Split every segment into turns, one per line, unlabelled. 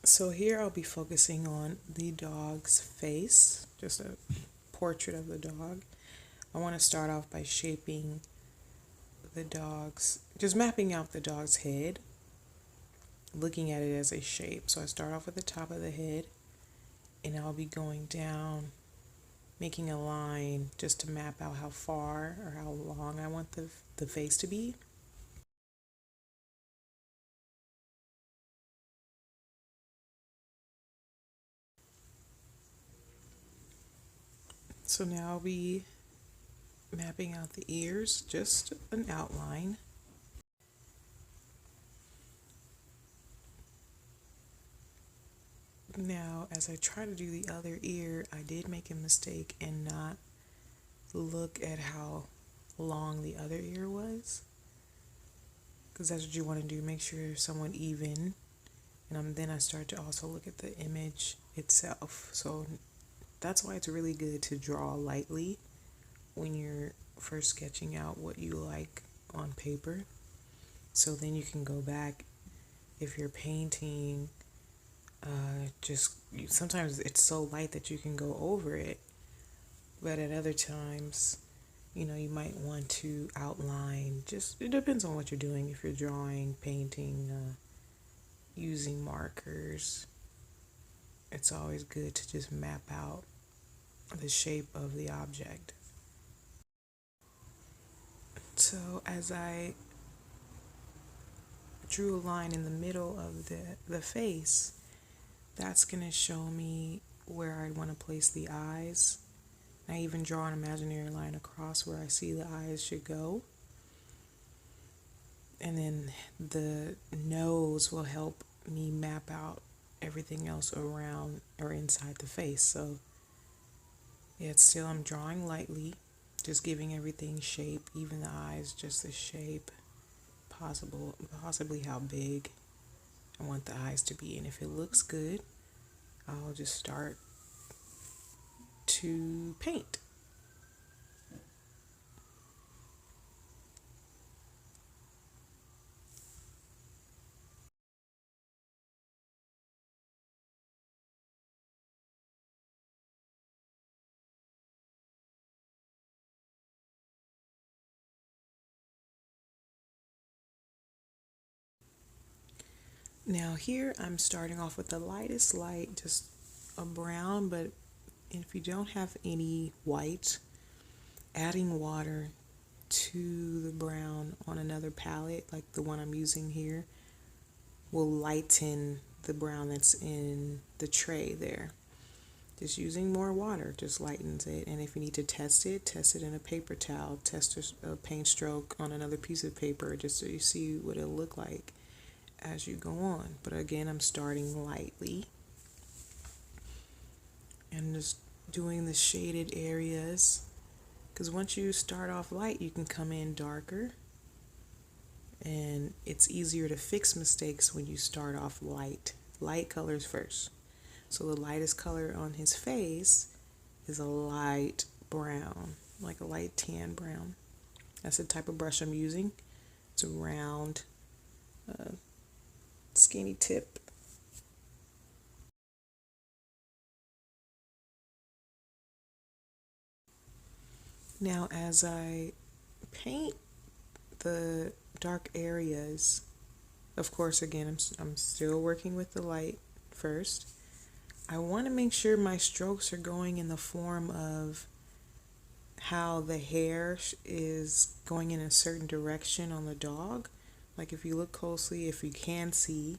So here I'll be focusing on the dog's face, just a portrait of the dog. I want to start off by shaping the dog's, just mapping out the dog's head, looking at it as a shape. So I start off with the top of the head, and I'll be going down, making a line just to map out how far or how long I want the face to be. So now I'll be mapping out the ears, just an outline. Now, as I try to do the other ear, I did make a mistake and not look at how long the other ear was, because that's what you want to do. Make sure you're somewhat even, and then I start to also look at the image itself. So that's why it's really good to draw lightly when you're first sketching out what you like on paper. So then you can go back if you're painting. Sometimes it's so light that you can go over it, but at other times, you might want to outline. Just it depends on what you're doing. If you're drawing, painting, using markers, it's always good to just map out the shape of the object. So as I drew a line in the middle of the face, that's going to show me where I want to place the eyes. I even draw an imaginary line across where I see the eyes should go. And then the nose will help me map out everything else around or inside the face. So yeah, it's still, I'm drawing lightly, just giving everything shape, even the eyes, just the shape, possibly how big I want the eyes to be. And if it looks good, I'll just start to paint. Now here I'm starting off with the lightest light, just a brown, but if you don't have any white, adding water to the brown on another palette, like the one I'm using here, will lighten the brown that's in the tray there. Just using more water just lightens it. And if you need to test it in a paper towel, test a paint stroke on another piece of paper just so you see what it'll look like as you go on. But again, I'm starting lightly and just doing the shaded areas, because once you start off light, you can come in darker, and it's easier to fix mistakes when you start off light colors first. So the lightest color on his face is a light brown, like a light tan brown. That's the type of brush I'm using. It's a round, skinny tip. Now as I paint the dark areas, of course, again, I'm still working with the light first. I want to make sure my strokes are going in the form of how the hair is going in a certain direction on the dog. Like if you look closely, if you can see,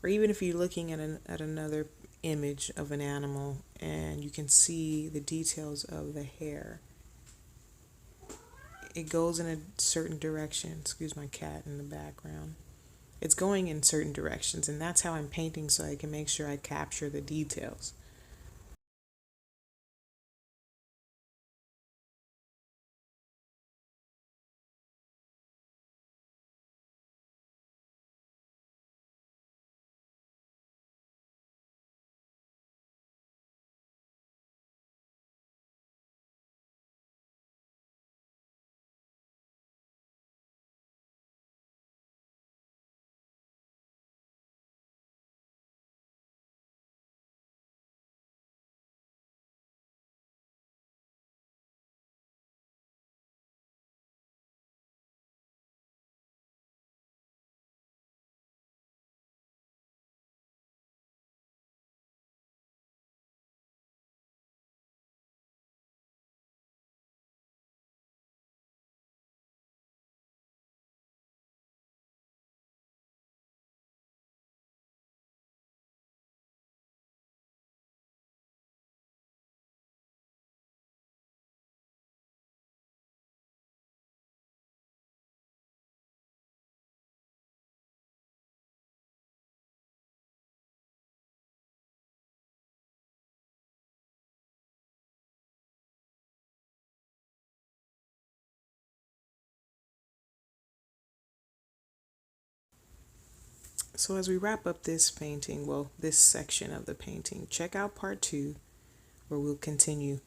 or even if you're looking at another image of an animal and you can see the details of the hair, it goes in a certain direction. Excuse my cat in the background. It's going in certain directions, and that's how I'm painting, so I can make sure I capture the details. So as we wrap up this painting, well, this section of the painting, check out part two where we'll continue